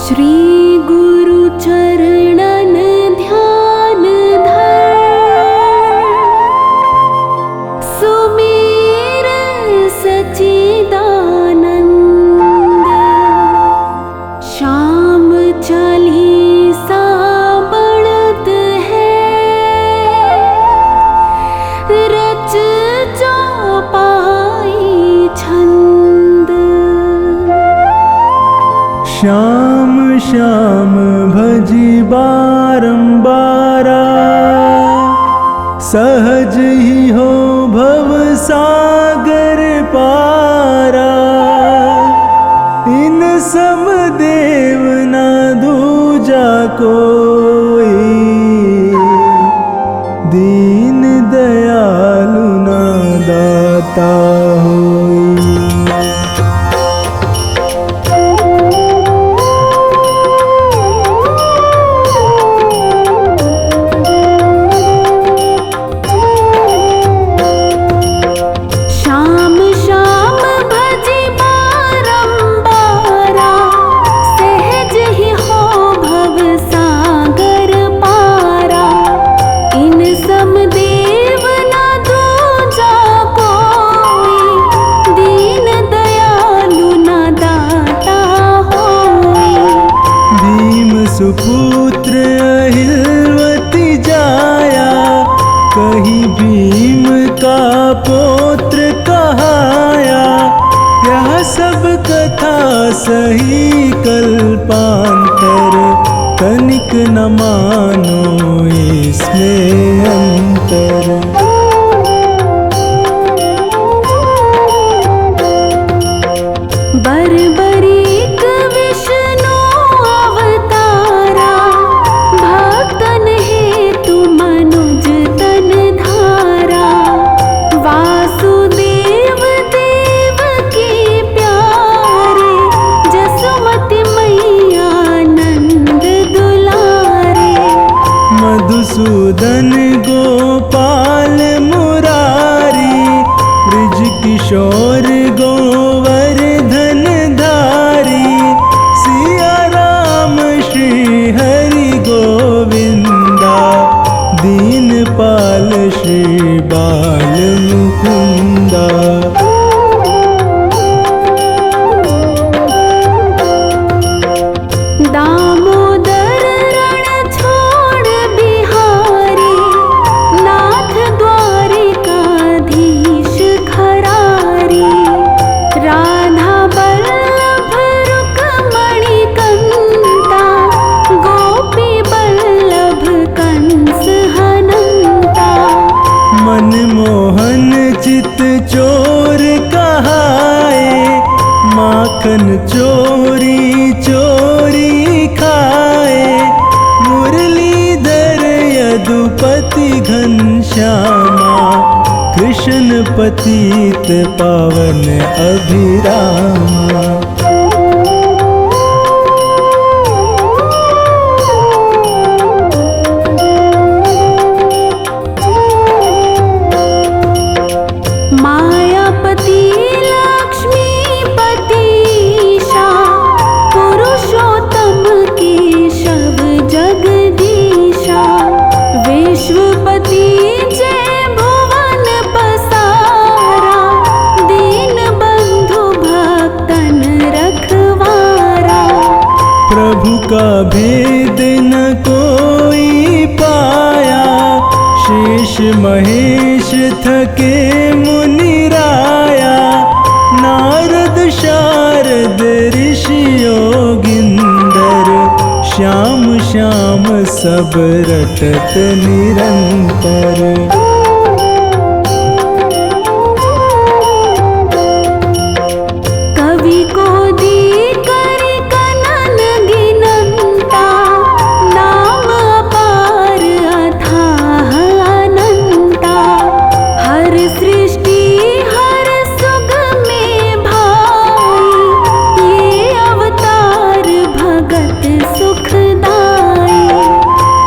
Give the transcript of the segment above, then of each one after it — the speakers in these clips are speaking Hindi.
श्री गुरु चरणन ध्यान धर, सुमेर सच्चिदानंद। श्याम चालीसा बढ़त है, रच चौपाई छंद। श्याम श्याम भजी बारंबारा, सहज ही हो भव सागर पारा। इन सम देव ना दूजा कोई, दीन दयालु ना दाता होई। सुपुत्र अहिलवती जाया, कहीं भीम का पौत्र कहाया। यह सब कथा सही कल्पांतर, तनिक न मानो इसमें अंतर। बरबरीक विष्णु अवतारा, भक्तन हेतु मनुज तन धारा। वासुदेव देव की प्यारे, जसुमति मैया नंद दुलारे। मधुसूदन गोपाल मुरारी, ब्रिज किशोर गोवर्धन धारी। सिया राम श्री हरि गोविंदा, दीनपाल श्री बाल मुकुंदा। दामोदर रण छोड़ बिहारी, नाथ द्वारिकाधीश खरारी। राधा बल्लभ रुक्मणी कंता, गोपी बल्लभ कंस हनंता। मनमोहन चित चोर कहाए, माखन चोरी चोरी खाए। मुरलीधर यदुपति घनश्यामा, कृष्ण पतित पावन अभिरामा। मायापति लक्ष्मीपतिशा, पुरुषोत्तम केशव जगदीशा। विश्वपति जय भुवन पसारा, दीन बंधु भक्तन रखवारा। प्रभु का भेद न कोई पाया, शेष महेश थके मुनिराया। नारद शारद ऋषि योगिंदर, श्याम श्याम सब रटत निरंतर। कवि को दी कर कनन गिनंता, नाम अपार अथाह अनंता। हर सृष्टि हर सुख में भाई, ये अवतार भगत सुखदाई।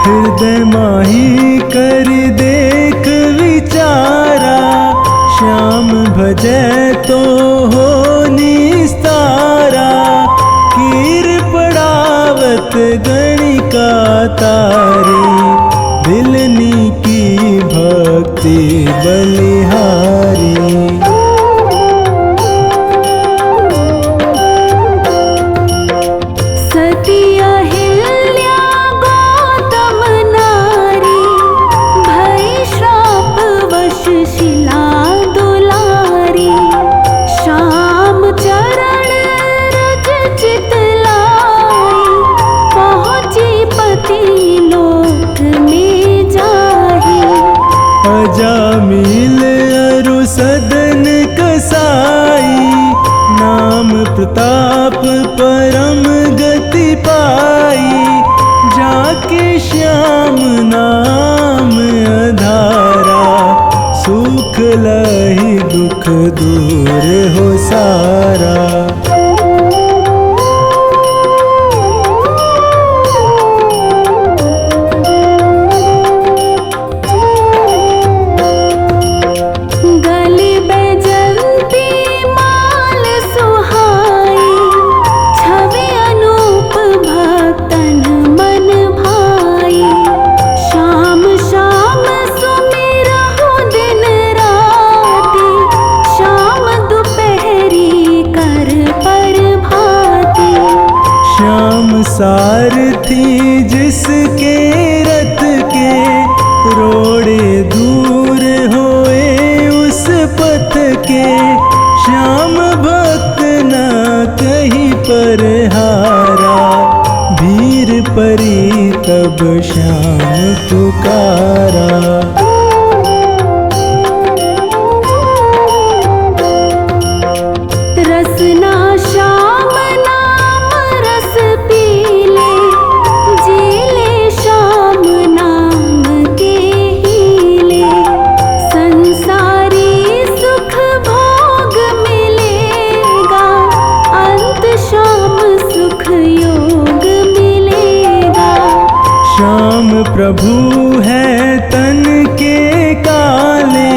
हृदय माही कर देख विचारा, श्याम भजै तो हो निस्तारा। कीर पड़ाव तारी, दिलनी की भक्ति बलिहारी। सती अहिल्या गौतम नारी, भई श्राप वश शिला दुलारी। श्याम चरण रज चित लाई, पहुँची पति लोक में जाही। अजामिल अरु सदन कसाई, नाम प्रताप परम गति पाई। जाके श्याम नाम अधारा, सुख लहि दुख दूर हो सारा। गली बैजंती माल सुहाई, छवि अनूप भक्तन मन भाई। श्याम श्याम सुमिरहु दिन राति, श्याम दुपहरी कर पर भाती। श्याम सारथी जिसके रथ के, रोड़े दूर होए उस पथ के। श्याम भक्त न कहीं पर हारा, भीर परी तब श्याम पुकारा। रसना श्याम नाम रस पीले, जीले श्याम नाम के हीले। संसारी सुख भोग मिलेगा, अंत श्याम सुख योग मिलेगा। श्याम प्रभु है तन के काले,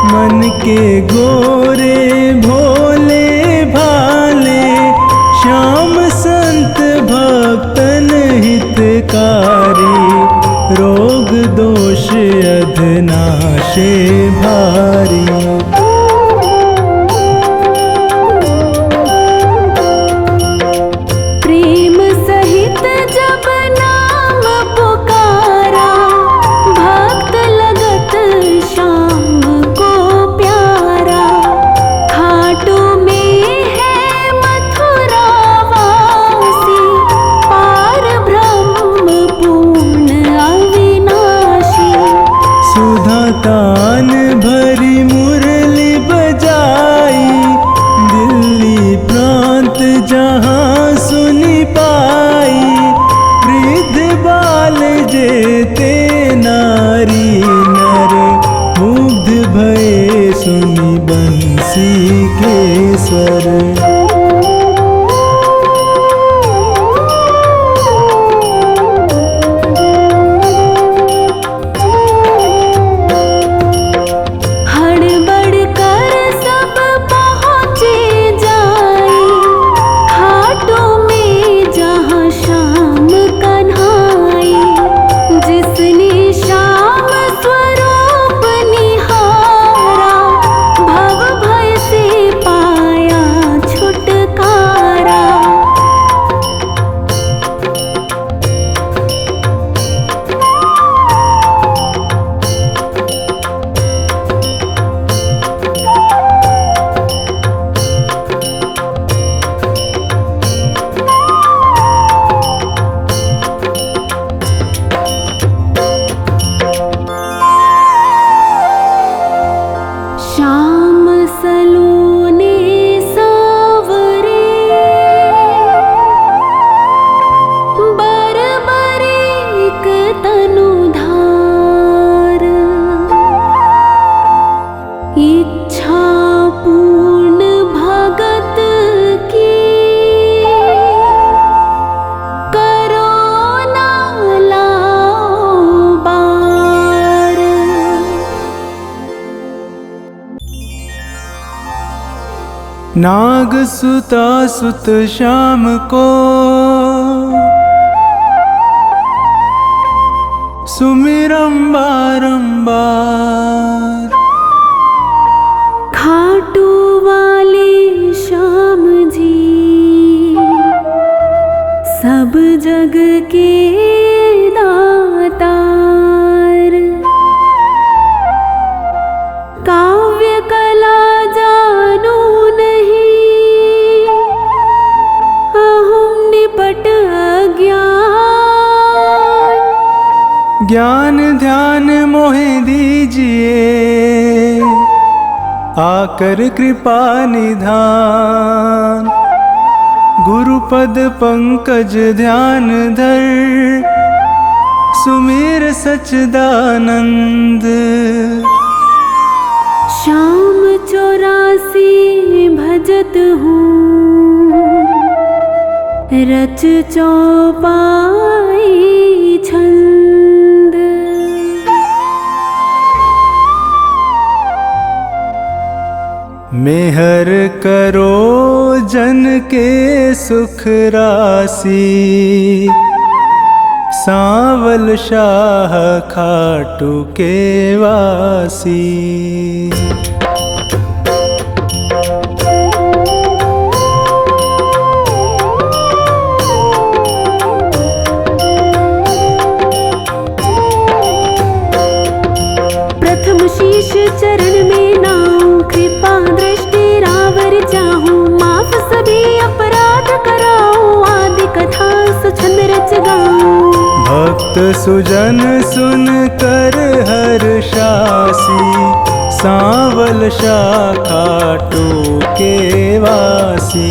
मन के गोरे भोले भाले। श्याम संत भक्तन हितकारी, रोग दोष अधनाशे भारी। प्रेम सहित जब नाम पुकारा, भक्त लगत श्याम को प्यारा। खाटू में है मथुरा वासी, पार ब्रह्म पूर्ण अविनाशी। सुधा तान भरी मुरली बजाई, दिल्ली प्रांत जहाँ सुनी पाई। वृद्ध बाल जेते नारी नर, मुग्ध भये सुनी बंसी के स्वर। हड़बड़ कर सब पहुँचे जाई, खाटू में जहाँ श्याम कन्हाई। जिसने श्याम स्वरूप निहारा, भव भय से पाया छुटकारा। श्याम सलोने सावरे, बरबरीक तनु धार। इच्छा पूर्ण भगत की, करो ना लाओ बार। नाग सुता सुत श्याम को, सुमिरम बारंबार। खाटू वाले श्याम जी सब जग के दातार, काव्य कला जानू नहीं, अहम निपट अज्ञान। ज्ञान ध्यान मोहे दीजिए, आकर कृपा निधान। गुरुपद पंकज ध्यान धर, सुमिर सच्चिदानंद। श्याम 84 भजत हूँ, रच चौपाई छंद। मेहर करो जन के सुख राशि, सांवल शाह खाटू के वासी। प्रथम शीश चरण में नाऊं, कृपा दृष्टि रावर चाहूं। माफ सभी अपराध कराऊं, आदि कथा सुछंद रच गाऊं। भक्त सुजन सुन कर हर्षासी, सांवल शाह खाटू के वासी।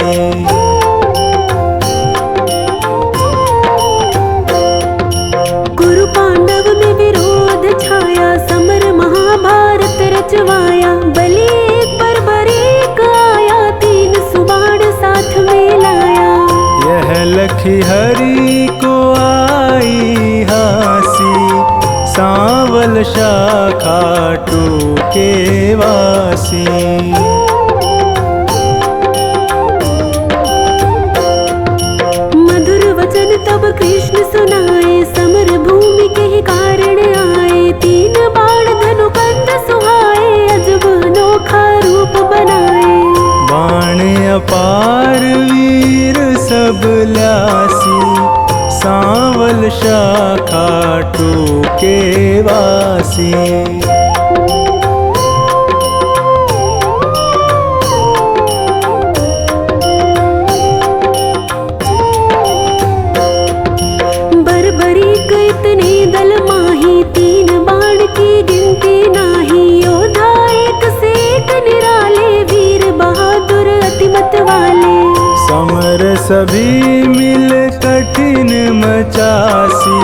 कुरु पांडव में विरोध छाया, समर महाभारत रचवाया। बलि एक बर्बरीक आया, 3 सुबाण साथ में लाया। यह लखी हरि को आई हासी, सांवल शाह खाटू के वासी। मधुर वचन तब कृष्ण सुनाए, समर भूमि के ही कारण आए। 3 बाण धनु कंध सुहाए, अजब अनोखा रूप बनाए। बाण अपार वीर सब ल्यासी, सांवल शाह खाटू के वासी। बर्बरीक इतने दल माही, 3 बाण की गिनती नाही। योद्धा एक से एक निराले, वीर बहादुर अतिमत वाले। समर सभी मिल कठिन मचासी,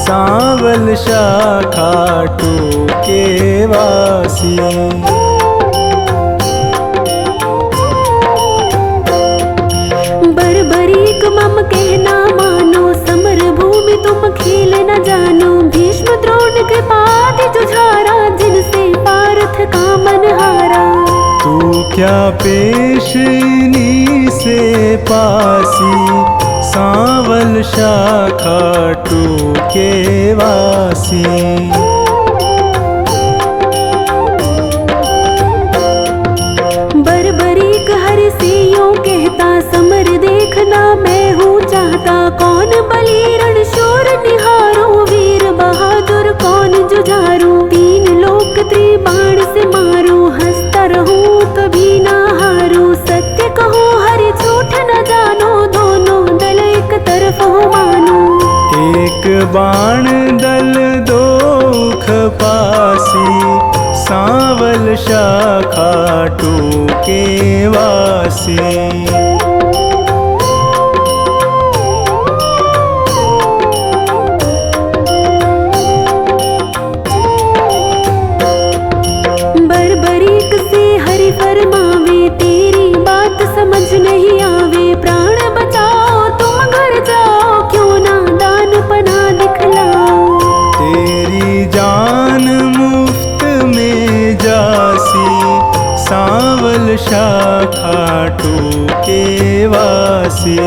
सांवल शाह खाटू के वासी। बर्बरीक मम कहना मानो, समर भूमि तुम खेल न जानो। भीष्म द्रोण कृपादि जुझारा, जिनसे पार्थ का मन हारा। तू क्या पेशनी से पासी, सांवल शाह खाटू के वासी। बर्बरीक हरि से यूं कहता, समर देखना मैं हूँ चाहता। कौन बलि रण शूर निहारो, वीर बहादुर कौन जुझारू। 3 लोक त्रिबाण से मारू, हंसता रहूं कभी ना हारू। सत्य कहूँ हरि झूठ न जानो, दोनों दल एक तरफ हो मानो। एक बाण दल दोख पासी, सांवल शाह खाटू के वासी। बर्बरीक से हरि फरमावे, तेरी बात समझ नहीं आवे। प्राण बचाओ तुम घर जाओ, क्यों ना दान पना दिखलाओ। तेरी जान मुफ्त में जासी, सांवल शाह खाटू के वासी।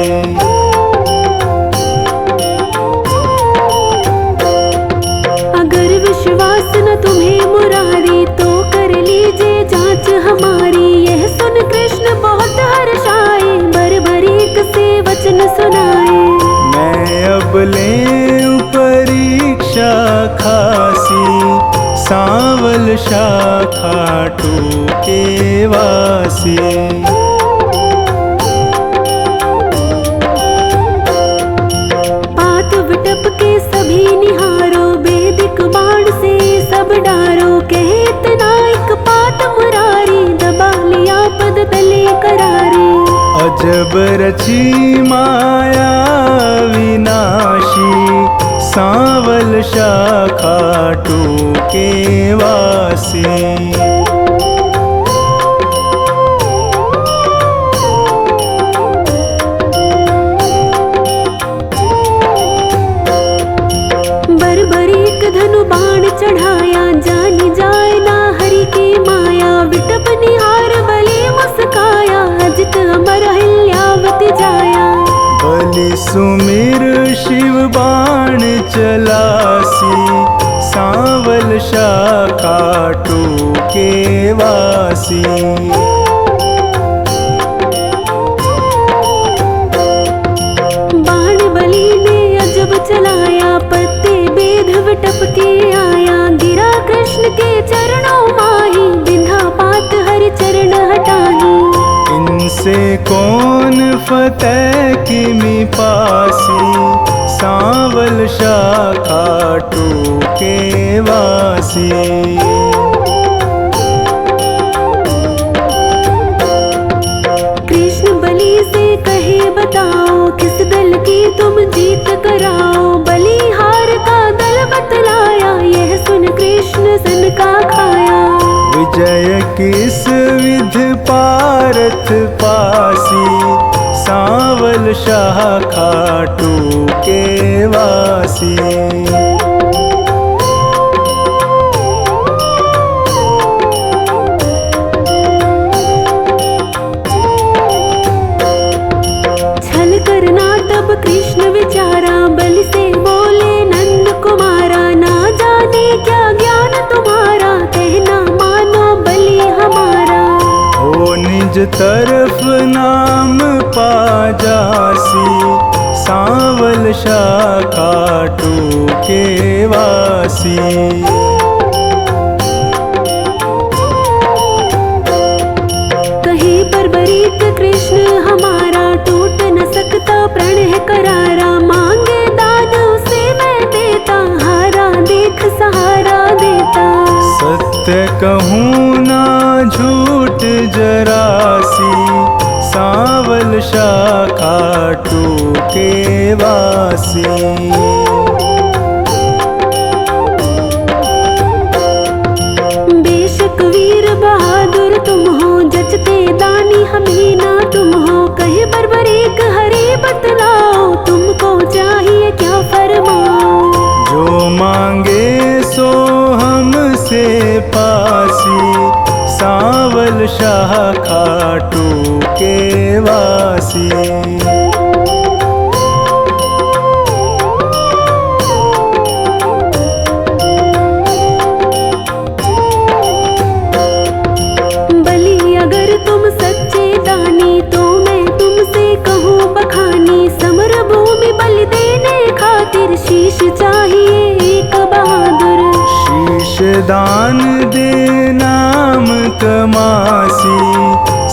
अजब रची माया विनाशी, सांवल शाखा टूके वासी। बर्बरीक धनु बाण चढ़ाया, जानी जाए ना हरि की माया। विटप निहार बलि मुस्काया, अजित अमर हिल्यावति जाया। बलि सुमिर शिव बाण चलासी, सांवल शाखा टूके वासी। बाण बलि ने अजब चलाया, पत्ते बेध विटप के आया। गिरा कृष्ण के चरणों माही, बिंधा पात हरि चरण हटाही। इनसे कौन फतेह किमि पासी, सांवल शाखा टूके वासी। कृष्ण बलि से कहे बताओ, किस दल की तुम जीत कराओ। बलिहार का दल बतलाया, यह सुन कृष्ण सन का खाया। विजय किस विध पारथ पासी, सांवल शाखा टूके वासी। छल करना तब कृष्ण विचारा, बलि से बोले नंद कुमारा। ना जाने क्या ज्ञान तुम्हारा, कहना मानो बलि हमारा। हो निज तरफ नाम पा जासी, सांवल शाखा टूके वासी। कहे बर्बरीक कृष्ण हमारा, टूट न सकता प्रण है करारा। मांगे दान उसे मैं देता, हारा देख सहारा देता। सत्य कहूँ ना झूठ जरासी, सांवल शाखा टूके वासी। बेशक वीर बहादुर तुम हो, जचते दानी हमें ना तुम हो। कहे बर्बरीक हरि बतलाओ, तुमको चाहिए क्या फरमाओ। जो मांगे सो हमसे पासी, सांवल शाखा टूके वासी। बलि अगर तुम सच्चे दानी, तो मैं तुमसे कहूँ बखानी। समर भूमि बलि देने खातिर, शीश चाहिए एक बहादुर। शीश दान दे नाम कमासी,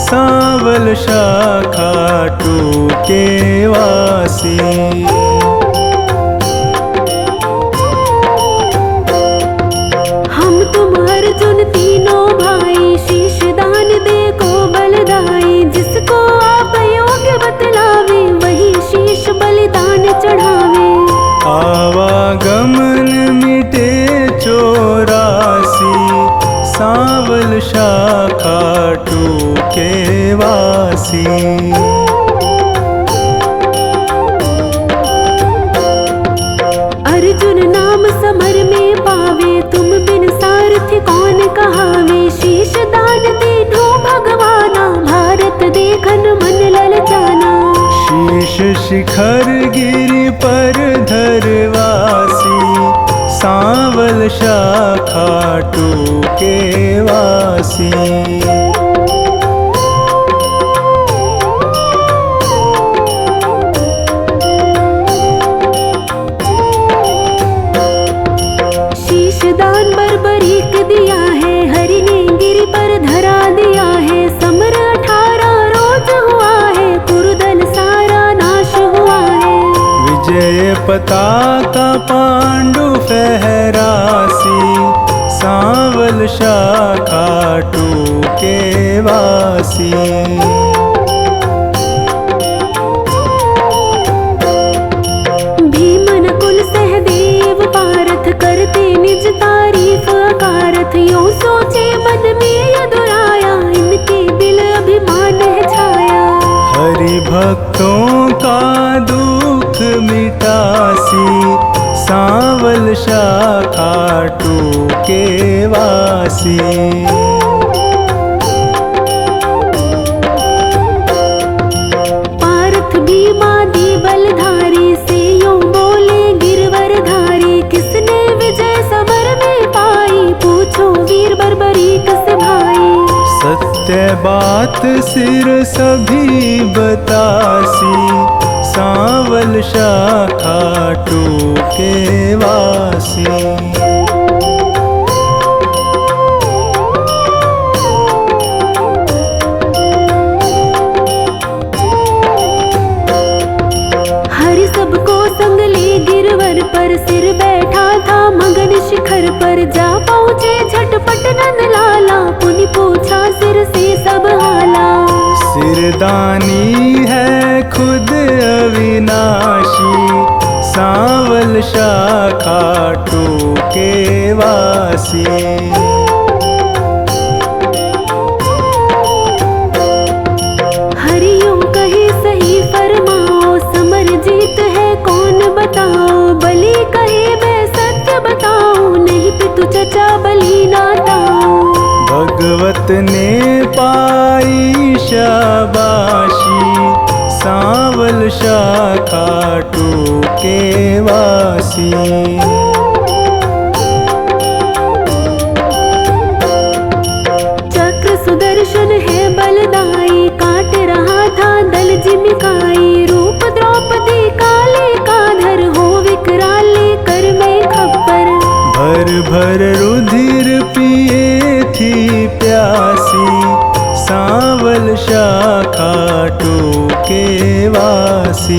सांवल शाखा टूके वासी। हम तुम अर्जुन तीनों भाई, शीश दान दे को बलदाई। जिसको आप योग्य बतलावे, वही शीश बलिदान चढ़ावे। आवागमन मिटे चौरासी, सांवल शाखा टूके वासी। अर्जुन नाम समर में पावे, तुम बिन सारथी कौन कहावे। शीश दान दीनो भगवाना, भारत देखन मन ललचाना। शीश शिखर गिरि पर धरवासी, सांवल शाखा टूके वासी। शीश दान बर्बरीक दिया है, हरि ने गिरि पर धरा दिया है। समर 18 रोज हुआ है, कुरुदल सारा नाश हुआ है। विजय पताका पांडु फहरासी, सांवल शाखा टूके वासी। भक्तों का दुख मिटासी, सांवल शाखा टूके वासी। पार्थ भीमादि बलधारी से यूं बोले गिरवरधारी, किसने विजय समर में पाई, पूछो वीर बर्बरीक से भाई। सत्य बात सिर सभी बतासी, सांवल शाखा टूके वासी। हरि सबको संग ले गिरवर पर, सिर बैठा था मगन शिखर पर। जा पहुँचे झटपट नंद लाला, पुनि पूछा सिर से सब हाला। सिरदानी है खुद अविनाशी, सांवल शाखा टूके वासी। हरियों कहे सही फरमाओ, समर जीत है कौन बताओ। बलि कहे मैं सत्य बताऊं, नहीं पितु चचा बलि नाताऊं। भगवत ने पाई शाबाशी, सांवल शाखा टूके वासी। चक्र सुदर्शन है बलदाई, काट रहा था दल जिमिकाई। रूप द्रौपदी काले का धर, हो विकराले कर में खप्पर। भर भर रुधिर पिए थी प्यासी, सांवल शाखा टूके वासी।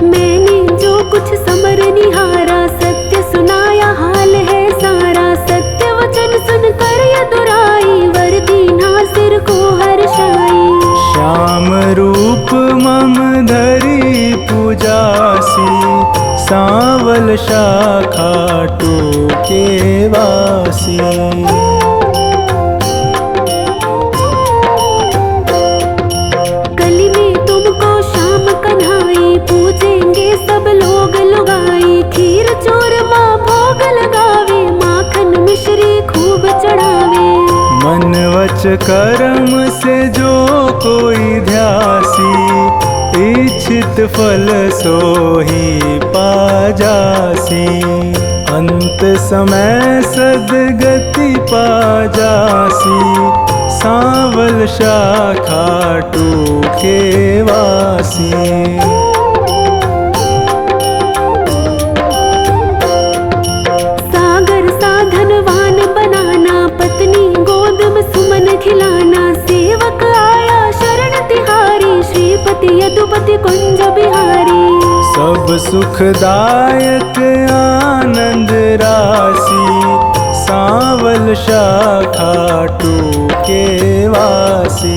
मैंने जो कुछ समर निहारा, सत्य सुनाया हाल है सारा। सत्य वचन सुनकर यदुराई, वर दीना सिर को हर्षाई। श्याम रूप मम धरी पूजासी, सांवल शाखा टूके वासी। कली में तुमको शाम कन्हाई, पूजेंगे सब लोग लुगाई। खीर चूरमा भोग लगावे, माखन मिश्री खूब चढ़ावे। मन वच कर्म से जो कोई ध्यासी, इच्छित फल सोही पाजासी। अंत समय सदगति पाजासी, सांवल शाखा टूके वासी। सागर साधनवान बनाना, पत्नी गोद में सुमन खिलाना। सेवक आया शरण तिहारी, श्रीपति यदुपति कुंज बिहारी। सब सुखदायक आनंद राशि, सांवल शाखा टूके वासी।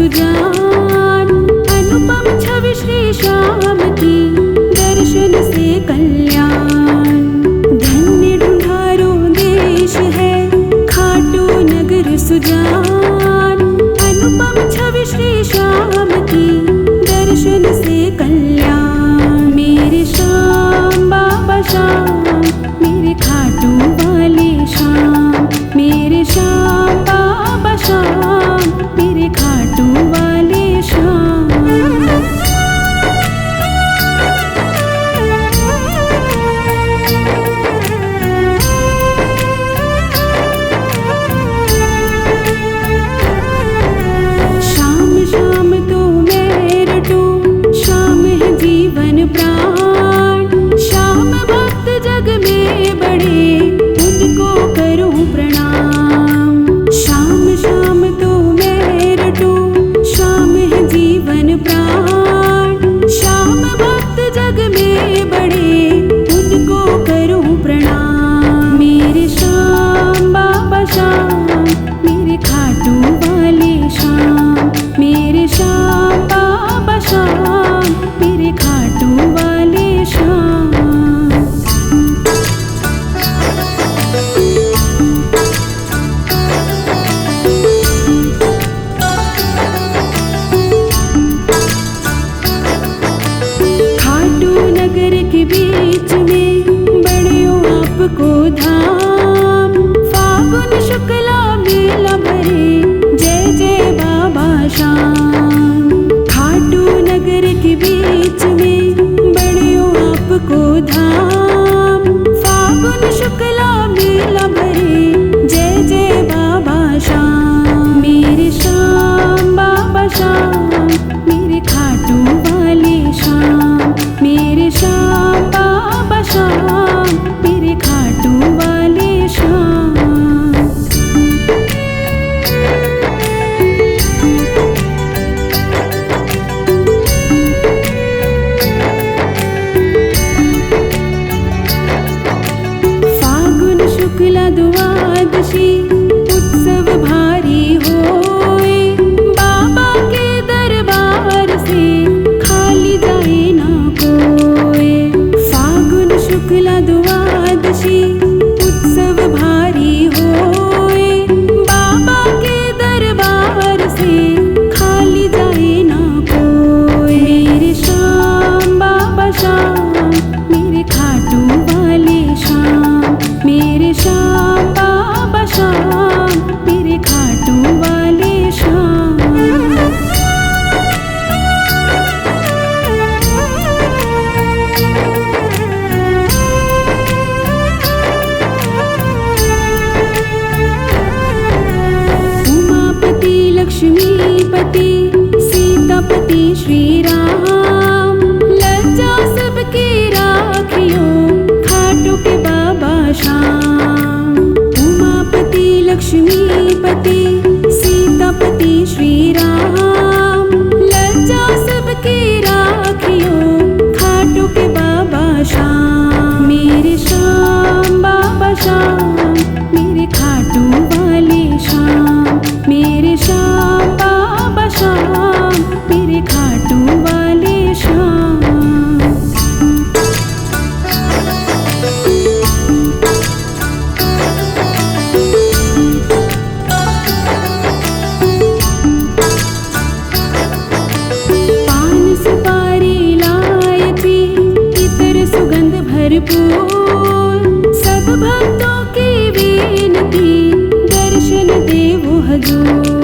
सुजान, अनुपम छवि श्री श्याम की, दर्शन से कल्याण। धन्य ढूंढारो देश है खाटू नगर सुजान, अनुपम छवि श्री श्याम की, दर्शन से कल्याण। मेरे श्याम बाबा श्याम, मेरे खाटू वाले श्याम, मेरे श्याम बाबा श्याम, मेरे खाटू वाले श्याम। श्याम श्याम तो मैं रटूं, श्याम है जीवन प्राण। श्याम भक्त जग में बड़े, उनको करूं प्रणाम। श्याम श्याम तो मैं रटूं, श्याम है जीवन प्राण। श्याम भक्त जग में बड़े, उनको करूं प्रणाम। मेरे श्याम बाबा श्याम, मेरे खाटू वाले श्याम, मेरे श्याम बाबा श्याम, मेरे खाटू वाले श्याम। खाटू नगर के बीच में बड़ियों आपको धाम, फागुन शुक्ला मेला भरे, जय जय बाबा श्याम। खाटू नगर के बीच में बड़ियों आपको धाम, फागुन शुक्ला मेला भरे, जय जय बाबा श्याम। मेरे श्याम बाबा श्याम, मेरे खाटू वाले श्याम, मेरे श्याम बाबा श्याम, मेरे खाटू वाले श्याम। फागुन शुक्ला द्वादशी, उत्सव भारी होए, बाबा के दरबार से खाली जाए ना कोई। फागुन शुक्ला द्वादशी, उत्सव भारी होए, बाबा के दरबार से खाली जाए ना कोई। मेरे श्याम बाबा श्याम, मेरे खाटू वाले श्याम, मेरे श्याम बाबा श्याम, मेरे खाटू वाले श्याम। उमापति लक्ष्मीपति, सीतापति श्री राम, लज्जा सबकी राखियो, खाटू के बाबा श्याम। उमापति लक्ष्मीपति, सीतापति श्री राम, लज्जा सबकी राखियो, खाटू के बाबा श्याम। मेरे श्याम बाबा श्याम, मेरे खाटू वाले श्याम, मेरे श्याम बाबा श्याम, मेरे खाटू वाले श्याम। पान सुपारी लायती, इतर सुगंध भरपूर, सब भक्तों की विनती, दर्शन देवो हजूर।